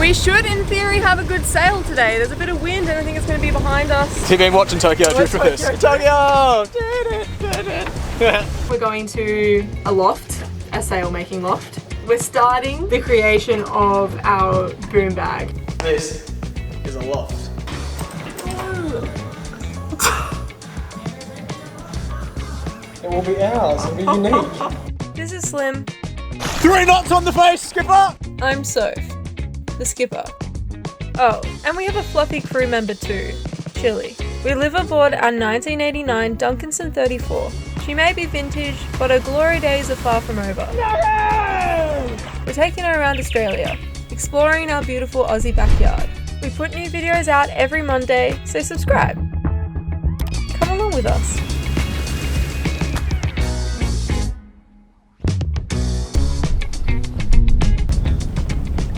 We should, in theory, have a good sail today. There's a bit of wind and I think it's going to be behind us. Have you been watching Tokyo Drift with us? Tokyo! We're going to a loft, a sail making loft. We're starting the creation of our boom bag. This is a loft. It will be ours, it will be unique. This is Slim. 3 knots on the face, skipper! I'm Soph, the skipper. Oh, and we have a fluffy crew member too, Chili. We live aboard our 1989 Duncanson 34. She may be vintage, but her glory days are far from over. No! We're taking her around Australia, exploring our beautiful Aussie backyard. We put new videos out every Monday, so subscribe. Come along with us.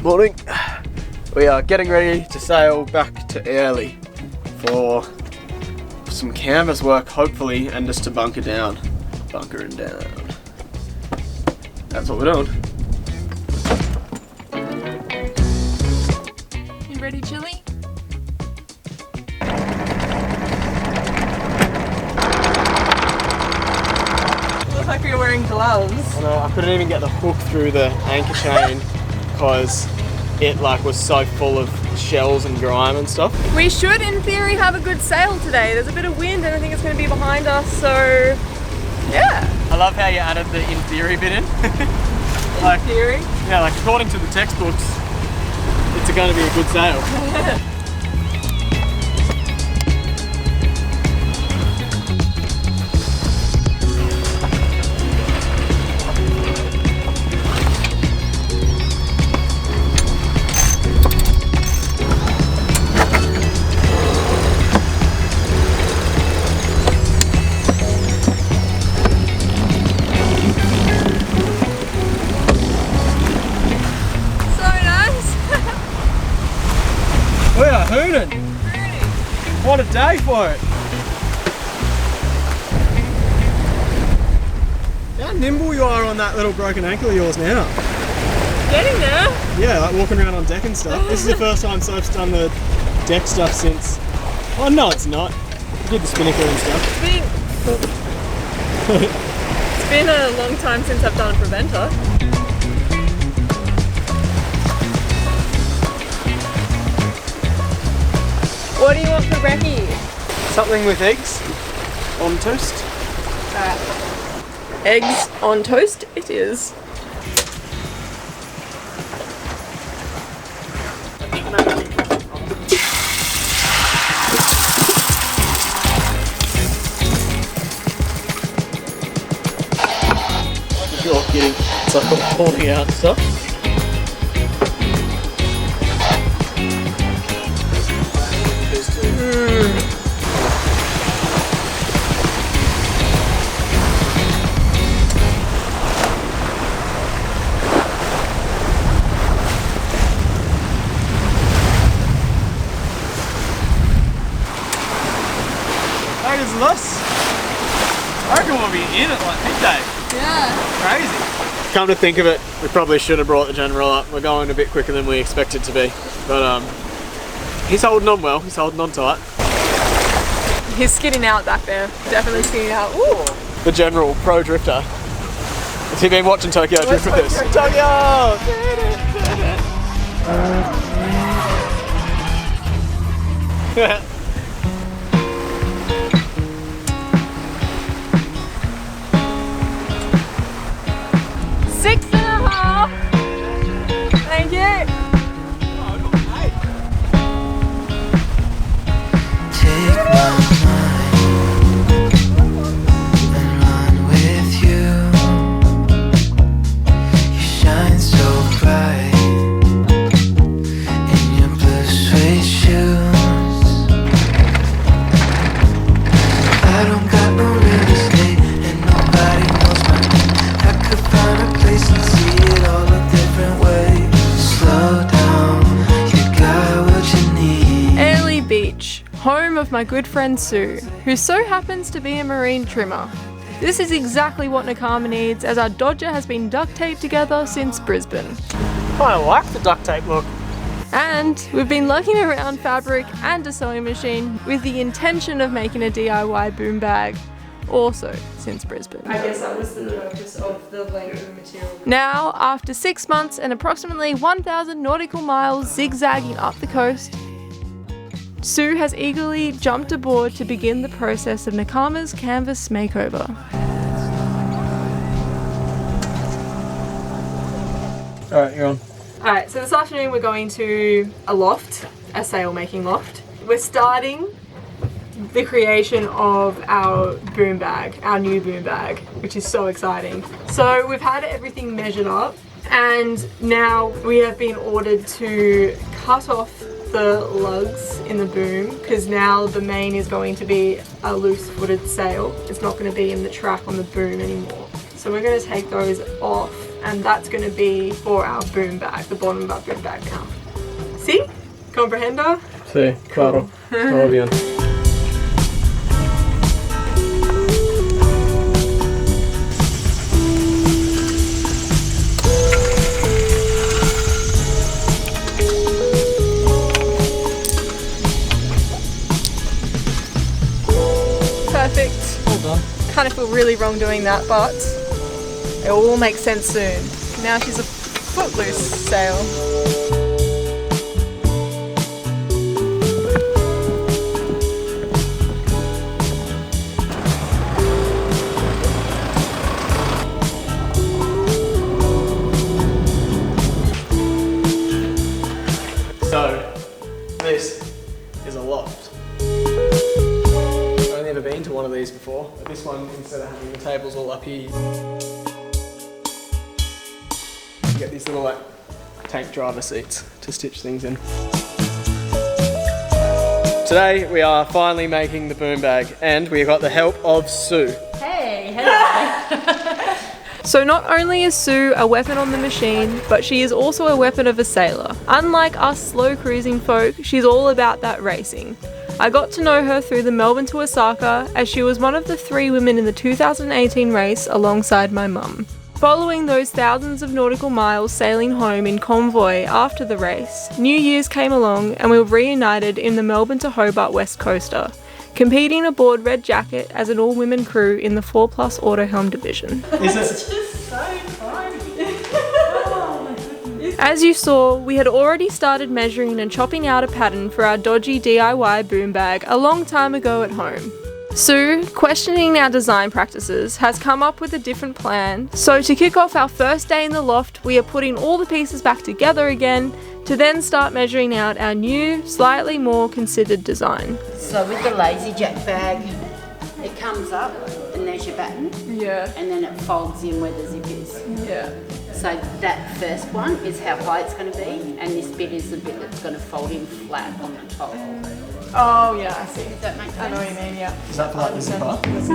Morning. We are getting ready to sail back to Airlie for some canvas work, hopefully, and just to bunkering down. That's what we're doing. You ready, Chili? Looks like you're wearing gloves. I know, I couldn't even get the hook through the anchor chain because it was so full of shells and grime and stuff. We should, in theory, have a good sail today. There's a bit of wind and I think it's going to be behind us, so yeah. I love how you added the in theory bit in. In theory? Yeah, according to the textbooks, it's going to be a good sail. We are hooning! What a day for it! How nimble you are on that little broken ankle of yours now. Getting there. Yeah, walking around on deck and stuff. This is the first time Soph's done the deck stuff since... Oh no, it's not. We did the spinnaker and stuff. It's been a long time since I've done a preventer. What do you want for brekkie? Something with eggs on toast. Eggs on toast it is. You're kidding. It's like falling out and stuff. I reckon we'll be in at midday. Yeah. Crazy. Come to think of it, we probably should have brought the general up. We're going a bit quicker than we expected to be. But he's holding on well, he's holding on tight. He's skidding out back there. Definitely skidding out. Ooh. The general pro drifter. Has he been watching Tokyo Drift with us? Tokyo! 6.5. Thank you. Take my mind and run with you. You shine so bright in your blue suede shoes. I don't got no real estate and nobody knows my name. I could find a place and see it all a different way. Slow down, you got what you need. Airlie Beach, home of my good friend Sue, who so happens to be a marine trimmer. This is exactly what Nakama needs, as our Dodger has been duct taped together since Brisbane. I like the duct tape look. And we've been looking around fabric and a sewing machine with the intention of making a DIY boom bag, also since Brisbane. I guess that was the purpose of the length of material. Now, after 6 months and approximately 1,000 nautical miles zigzagging up the coast, Sue has eagerly jumped aboard to begin the process of Nakama's canvas makeover. Alright, you're on. Alright, so this afternoon we're going to a loft, a sail making loft. We're starting the creation of our boom bag, our new boom bag, which is so exciting. So we've had everything measured up and now we have been ordered to cut off the lugs in the boom because now the main is going to be a loose footed sail. It's not going to be in the track on the boom anymore. So we're going to take those off and that's going to be for our boom bag, the bottom of our boom bag now. See? Comprehendo? Sí, claro. Todo bien. Perfect. Well done. Kind of feel really wrong doing that, but it will all make sense soon. Now she's a footloose sail. So, this is a loft. I've never been to one of these before, but this one, instead of having the tables all up here, you get these little like tank driver seats to stitch things in. Today we are finally making the boom bag and we got the help of Sue. Hey, hello. So not only is Sue a weapon on the machine, but she is also a weapon of a sailor. Unlike us slow cruising folk, she's all about that racing. I got to know her through the Melbourne to Osaka as she was one of the 3 women in the 2018 race alongside my mum. Following those thousands of nautical miles sailing home in convoy after the race, New Year's came along and we were reunited in the Melbourne to Hobart West Coaster, competing aboard Red Jacket as an all-women crew in the 4+ auto helm division. Is it? It's just so funny. As you saw, we had already started measuring and chopping out a pattern for our dodgy DIY boom bag a long time ago at home. Sue, questioning our design practices, has come up with a different plan. So to kick off our first day in the loft, we are putting all the pieces back together again to then start measuring out our new, slightly more considered design. So with the lazy jack bag, it comes up and there's your button, Yeah, and then it folds in where the zip is. yeah. So that first one is how high it's going to be, and this bit is the bit that's going to fold in flat on the top. Oh yeah, I see. Does that make sense? I know what you mean, yeah. Is that for like the zipper? That's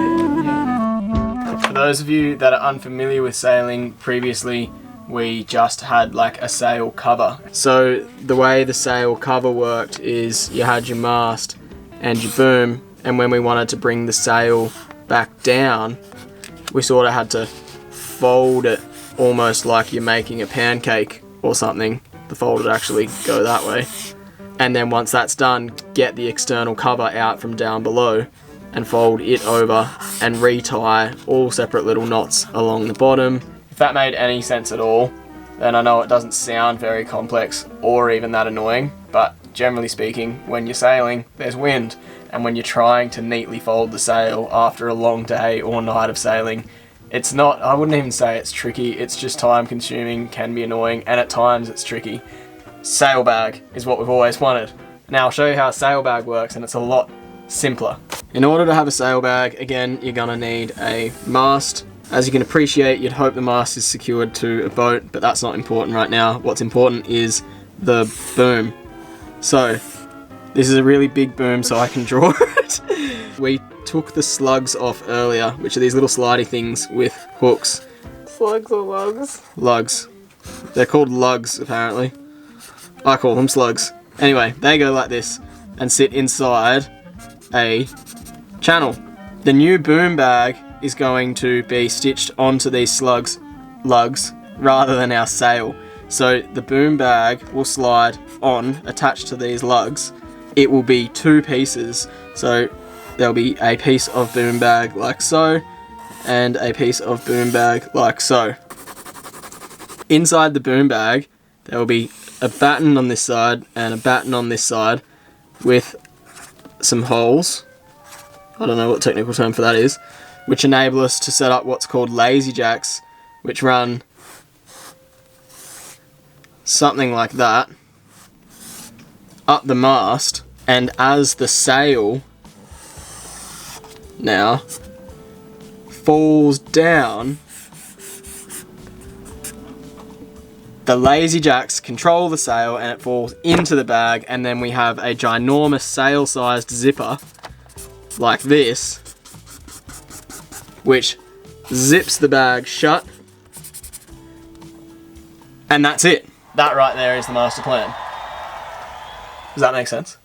it. For those of you that are unfamiliar with sailing, previously we just had like a sail cover. So the way the sail cover worked is you had your mast and your boom, and when we wanted to bring the sail back down, we sort of had to fold it almost like you're making a pancake or something. The fold would actually go that way. And then once that's done, get the external cover out from down below and fold it over and retie all separate little knots along the bottom. If that made any sense at all, then I know it doesn't sound very complex or even that annoying, but generally speaking, when you're sailing, there's wind, and when you're trying to neatly fold the sail after a long day or night of sailing, it's not, I wouldn't even say it's tricky, it's just time consuming, can be annoying, and at times it's tricky. Sail bag is what we've always wanted. Now I'll show you how a sail bag works, and it's a lot simpler. In order to have a sail bag, again, you're gonna need a mast. As you can appreciate, you'd hope the mast is secured to a boat, but that's not important right now. What's important is the boom. So, this is a really big boom, so I can draw it. We took the slugs off earlier, which are these little slidey things with hooks. Slugs or lugs? Lugs. They're called lugs, apparently. I call them slugs. Anyway, they go like this and sit inside a channel. The new boom bag is going to be stitched onto these lugs rather than our sail. So the boom bag will slide on, attached to these lugs, it will be two pieces. So there'll be a piece of boom bag like so, and a piece of boom bag like so. Inside the boom bag, there will be a batten on this side and a batten on this side with some holes. I don't know what technical term for that is, which enable us to set up what's called lazy jacks, which run something like that up the mast, and as the sail now falls down, the lazy jacks control the sail and it falls into the bag, and then we have a ginormous sail-sized zipper like this, which zips the bag shut, and that's it. That right there is the master plan. Does that make sense?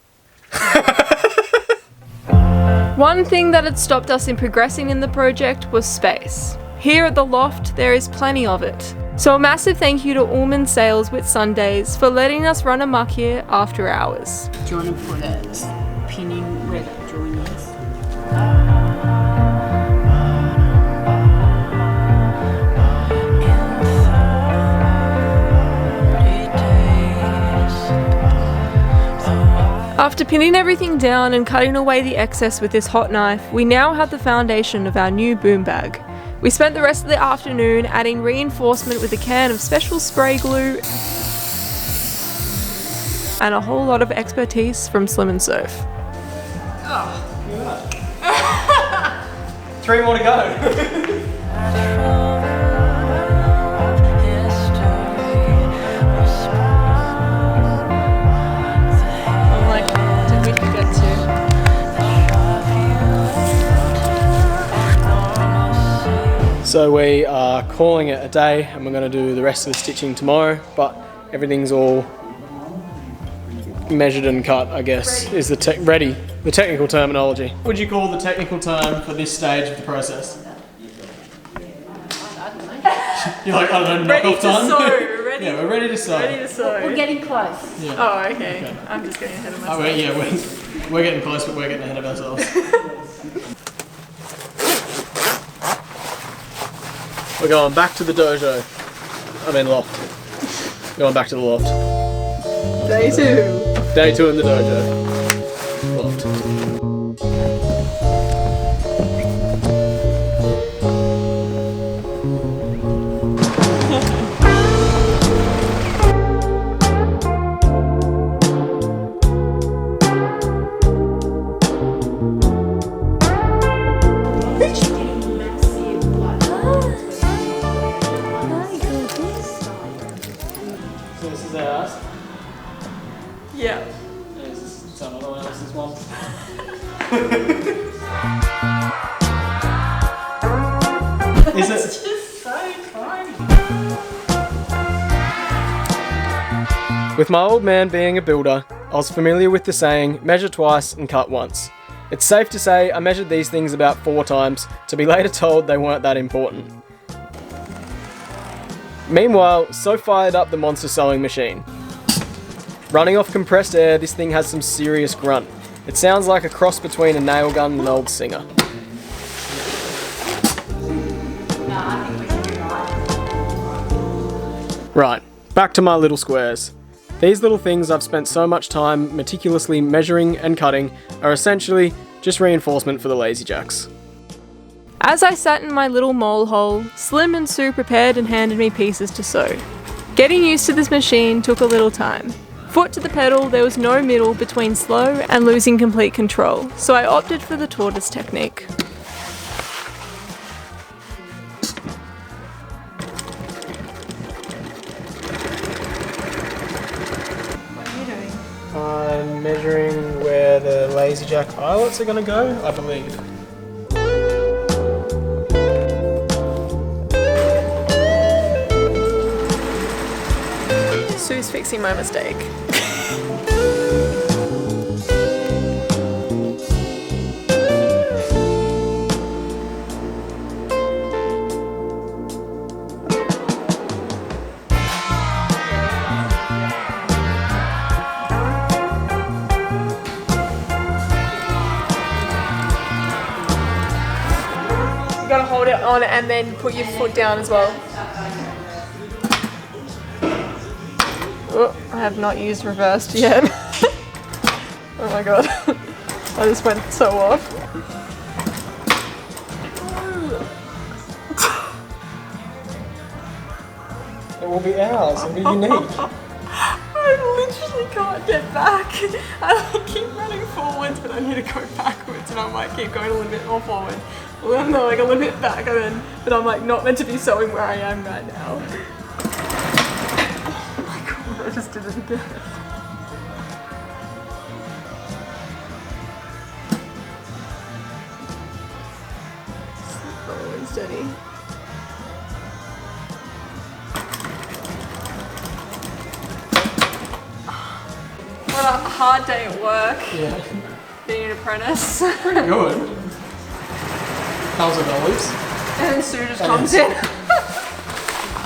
One thing that had stopped us in progressing in the project was space. Here at the loft, there is plenty of it. So a massive thank you to Ullman Sails with Sundays for letting us run amok here after hours. Do you want to put a pin in where that joint is? After pinning everything down and cutting away the excess with this hot knife, we now have the foundation of our new boom bag. We spent the rest of the afternoon adding reinforcement with a can of special spray glue and a whole lot of expertise from Slim and Surf. Oh. 3 more to go. So we are calling it a day, and we're going to do the rest of the stitching tomorrow, but everything's all measured and cut, I guess, is the technical terminology. What would you call the technical term for this stage of the process? You're like, I don't know, knock off time? Ready? Yeah, we're ready to sew. Ready to sew. We're getting close. Yeah. Oh, okay. I'm just getting ahead of myself. Oh, we're getting close, but we're getting ahead of ourselves. We're going back to the dojo. I mean loft. Going back to the loft. Day 2. Day 2 in the dojo. Loft. So this is ours. Yeah. This is someone else's one. Is it? It's just so tiny. With my old man being a builder, I was familiar with the saying, measure twice and cut once. It's safe to say I measured these things about 4 times, to be later told they weren't that important. Meanwhile, So fired up the monster sewing machine. Running off compressed air, this thing has some serious grunt. It sounds like a cross between a nail gun and an old singer. Right, back to my little squares. These little things I've spent so much time meticulously measuring and cutting are essentially just reinforcement for the lazy jacks. As I sat in my little mole hole, Slim and Sue prepared and handed me pieces to sew. Getting used to this machine took a little time. Foot to the pedal, there was no middle between slow and losing complete control, so I opted for the tortoise technique. I'm measuring where the lazy jack eyelets are going to go, I believe. Sue's fixing my mistake. it on and then put your foot down as well. Oh, I have not used reversed yet. Oh my god. I just went so off. It will be ours, it'll be unique. I literally can't get back. I keep running forwards, but I need to go backwards, and I might keep going a little bit more forward. Well, then no, like a little bit back, and then, but I'm like not meant to be sewing where I am right now. Oh my god, I just did it again. Slow and steady. What a hard day at work. Yeah. Being an apprentice. Pretty good. $1,000. And then Sue just comes in.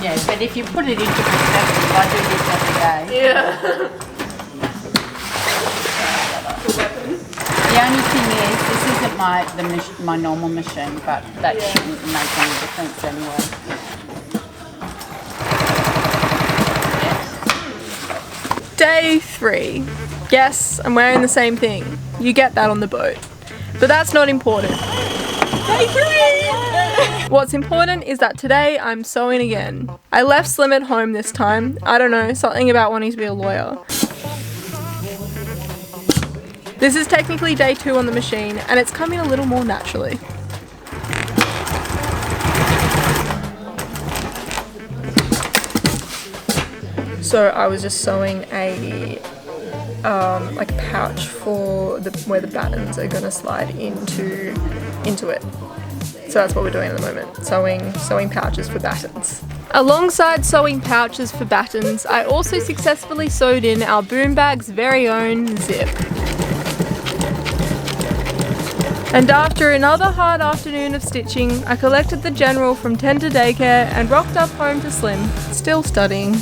Yeah, but if you put it into perspective, I do this every day. Yeah. The only thing is, this isn't my normal machine, but that shouldn't make any difference anyway. Day 3. Yes, I'm wearing the same thing. You get that on the boat. But that's not important. Day 3! What's important is that today I'm sewing again. I left Slim at home this time. I don't know, something about wanting to be a lawyer. This is technically day 2 on the machine, and it's coming a little more naturally. So I was just sewing a like a pouch for where the battens are gonna slide into it. So that's what we're doing at the moment, sewing pouches for battens. Alongside sewing pouches for battens, I also successfully sewed in our boom bag's very own zip. And after another hard afternoon of stitching, I collected the general from Tender Daycare and rocked up home to Slim, still studying.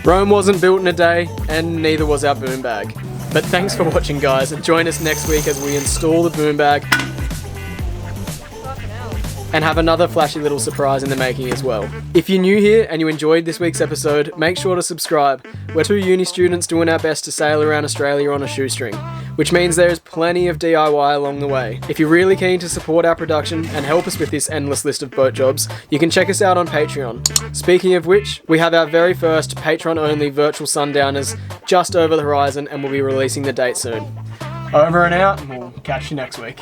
Rome wasn't built in a day, and neither was our boom bag. But thanks for watching, guys, and join us next week as we install the boom bag and have another flashy little surprise in the making as well. If you're new here and you enjoyed this week's episode, make sure to subscribe. We're 2 uni students doing our best to sail around Australia on a shoestring, which means there is plenty of DIY along the way. If you're really keen to support our production and help us with this endless list of boat jobs, you can check us out on Patreon. Speaking of which, we have our very first Patreon-only virtual sundowners just over the horizon, and we'll be releasing the date soon. Over and out, and we'll catch you next week.